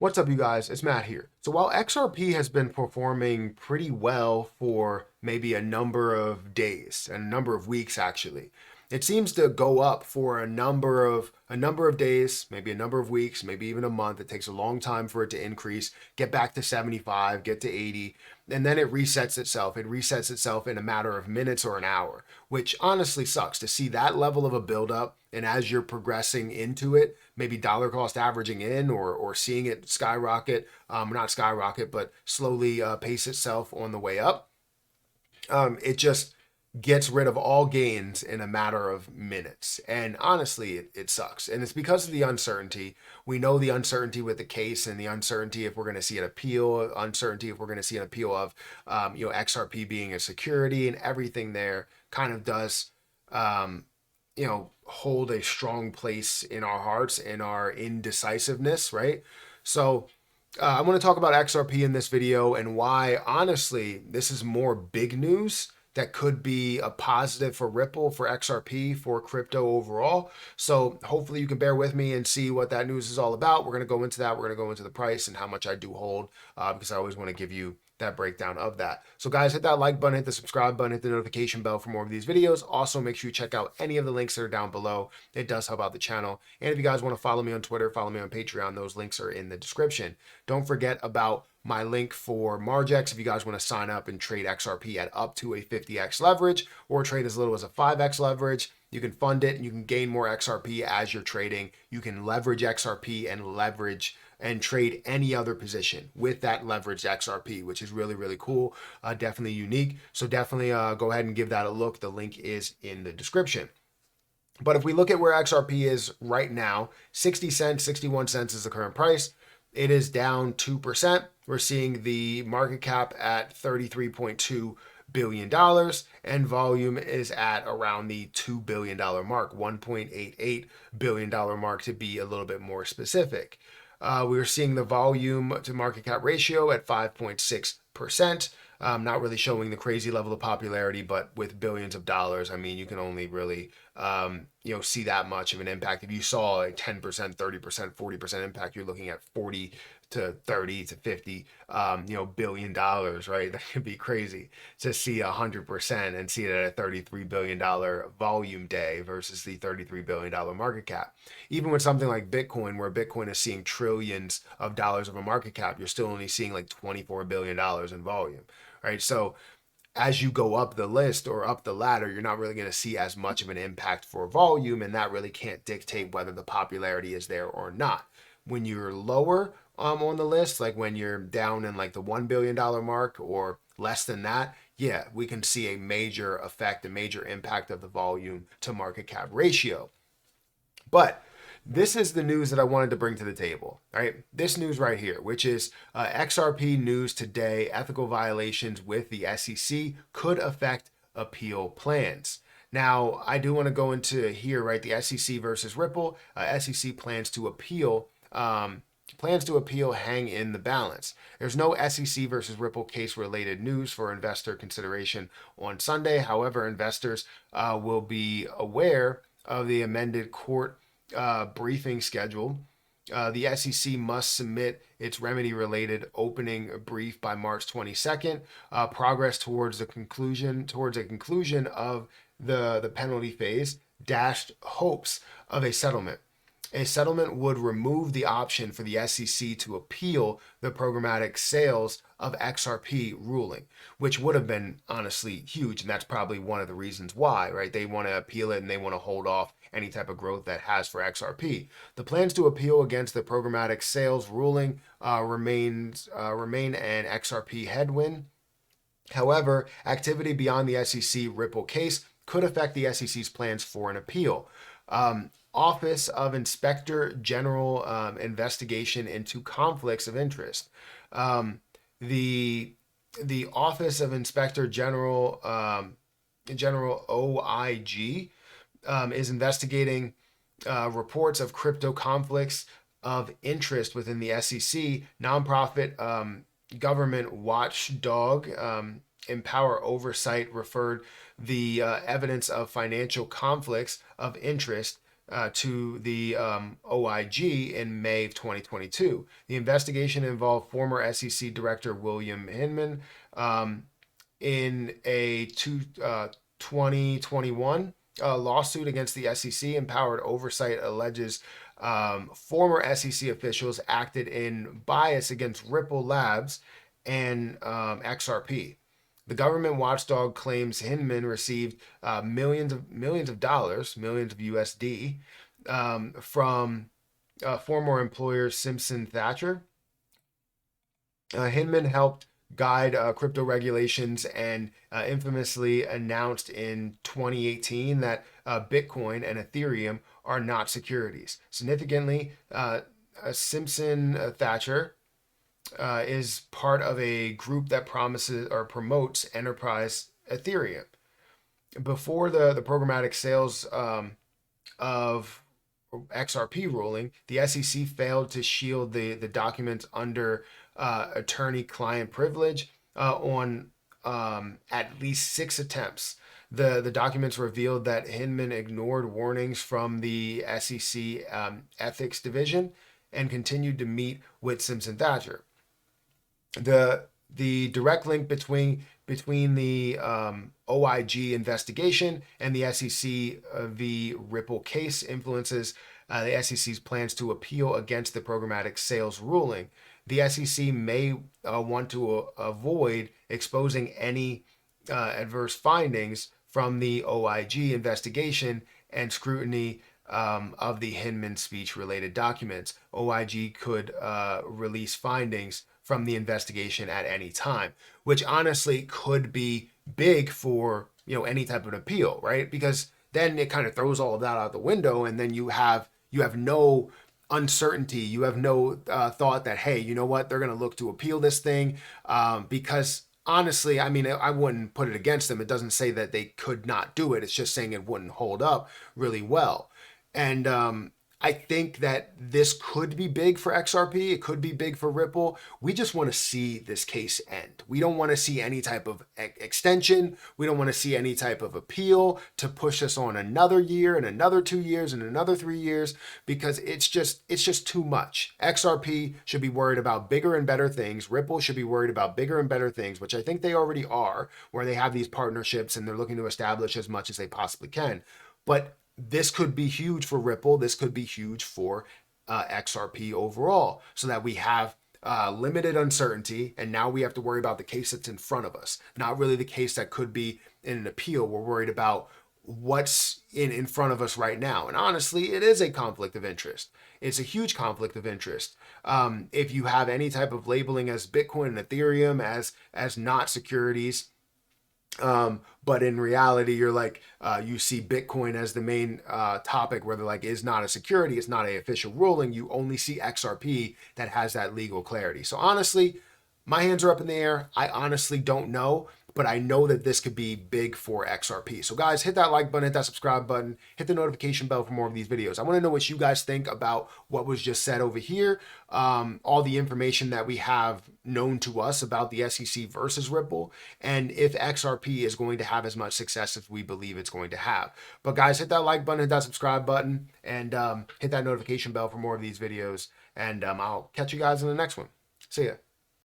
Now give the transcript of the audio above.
What's up, you guys? It's Matt here. So while XRP has been performing pretty well for maybe a number of days and a number of weeks actually, it seems to go up for a number of days, maybe a number of weeks, maybe even a month. It takes a long time for it to increase, get back to 75, get to 80, and then it resets itself. It resets itself in a matter of minutes or an hour, which honestly sucks to see that level of a buildup. And as you're progressing into it, maybe dollar cost averaging in or seeing it skyrocket, not skyrocket, but slowly pace itself on the way up. It just gets rid of all gains in a matter of minutes. And honestly, it sucks. And it's because of the uncertainty. We know the uncertainty with the case and the uncertainty if we're going to see an appeal, uncertainty if we're going to see an appeal of, XRP being a security, and everything there kind of does, hold a strong place in our hearts, in our indecisiveness, right? So I want to talk about XRP in this video and why, honestly, this is more big news that could be a positive for Ripple, for XRP, for crypto overall. So hopefully you can bear with me and see what that news is all about. We're going to go into that. We're going to go into the price and how much I do hold, because I always want to give you that breakdown of that. So guys, hit that like button, hit the subscribe button, hit the notification bell for more of these videos. Also, make sure you check out any of the links that are down below. It does help out the channel. And if you guys want to follow me on Twitter, follow me on Patreon, those links are in the description. Don't forget about my link for Margex if you guys want to sign up and trade XRP at up to a 50x leverage or trade as little as a 5x leverage. You can fund it and you can gain more XRP as you're trading. You can leverage XRP and leverage and trade any other position with that leveraged XRP, which is really, really cool. Definitely unique. So definitely go ahead and give that a look. The link is in the description. But if we look at where XRP is right now, 60 cents, 61 cents is the current price. It is down 2%. We're seeing the market cap at $33.2 billion, and volume is at around the $2 billion mark, $1.88 billion mark to be a little bit more specific. We're seeing the volume to market cap ratio at 5.6%. Not really showing the crazy level of popularity, but with billions of dollars, I mean, you can only really, see that much of an impact. If you saw a 10%, 30%, 40% impact, you're looking at 40 to 30 to 50, billion dollars, right? That could be crazy to see 100% and see it at a $33 billion volume day versus the $33 billion market cap. Even with something like Bitcoin, where Bitcoin is seeing trillions of dollars of a market cap, you're still only seeing like $24 billion in volume, right? So as you go up the list or up the ladder, you're not really going to see as much of an impact for volume, and that really can't dictate whether the popularity is there or not. When you're lower on the list, like when you're down in like the $1 billion mark or less than that, yeah, we can see a major effect, a major impact of the volume to market cap ratio. But this is the news that I wanted to bring to the table, right? This news right here, which is XRP news today, ethical violations with the SEC could affect appeal plans. Now, I do want to go into here, right? The SEC versus Ripple. SEC plans to appeal. Hang in the balance. There's no SEC versus Ripple case related news for investor consideration on Sunday. However, investors will be aware of the amended court briefing schedule. The SEC must submit its remedy-related opening brief by March 22nd. Progress towards a conclusion of the penalty phase dashed hopes of a settlement. A settlement would remove the option for the SEC to appeal the programmatic sales of XRP ruling, which would have been honestly huge. And that's probably one of the reasons why, right? They want to appeal it and they want to hold off any type of growth that has for XRP. The plans to appeal against the programmatic sales ruling remain an XRP headwind. However, activity beyond the SEC Ripple case could affect the SEC's plans for an appeal. Office of Inspector General investigation into conflicts of interest. The Office of Inspector General, General OIG, is investigating reports of crypto conflicts of interest within the SEC. Nonprofit government watchdog Empower Oversight referred the evidence of financial conflicts of interest to the OIG in May of 2022. The investigation involved former SEC Director William Hinman. In a 2021 lawsuit against the SEC, Empowered Oversight alleges former SEC officials acted in bias against Ripple Labs and XRP. The government watchdog claims Hinman received millions of dollars, millions of USD, from former employer Simpson Thacher. Hinman helped guide crypto regulations and infamously announced in 2018 that Bitcoin and Ethereum are not securities. Significantly, Simpson Thacher is part of a group that promises or promotes enterprise Ethereum. Before the programmatic sales of XRP ruling, the SEC failed to shield the documents under attorney-client privilege on at least 6 attempts. The documents revealed that Hinman ignored warnings from the SEC ethics division and continued to meet with Simpson Thacher. The direct link between the OIG investigation and the SEC v. Ripple case influences the SEC's plans to appeal against the programmatic sales ruling. The SEC may want to avoid exposing any adverse findings from the OIG investigation and scrutiny of the Hinman speech-related documents. OIG could release findings from the investigation at any time, which honestly could be big for any type of appeal, right? Because then it kind of throws all of that out the window, and then you have no uncertainty, you have no thought that, hey, you know what, they're going to look to appeal this thing, because honestly, I mean, I wouldn't put it against them. It doesn't say that they could not do it. It's just saying it wouldn't hold up really well. And I think that this could be big for XRP. It could be big for Ripple. We just want to see this case end. We don't want to see any type of extension. We don't want to see any type of appeal to push us on another year and another 2 years and another 3 years, because it's just too much. XRP should be worried about bigger and better things. Ripple should be worried about bigger and better things, which I think they already are, where they have these partnerships and they're looking to establish as much as they possibly can. But this could be huge for Ripple. This could be huge for XRP overall, so that we have limited uncertainty, and now we have to worry about the case that's in front of us, not really the case that could be in an appeal. We're worried about what's in front of us right now. And honestly, it is a conflict of interest. It's a huge conflict of interest. If you have any type of labeling as Bitcoin and Ethereum as not securities, but in reality, you're like, you see Bitcoin as the main topic where they're like, is not a security, it's not an official ruling. You only see XRP that has that legal clarity. So honestly, my hands are up in the air. I honestly don't know, but I know that this could be big for XRP. So guys, hit that like button, hit that subscribe button, hit the notification bell for more of these videos. I want to know what you guys think about what was just said over here. All the information that we have known to us about the SEC versus Ripple, and if XRP is going to have as much success as we believe it's going to have. But guys, hit that like button, hit that subscribe button, and hit that notification bell for more of these videos. And I'll catch you guys in the next one. See ya.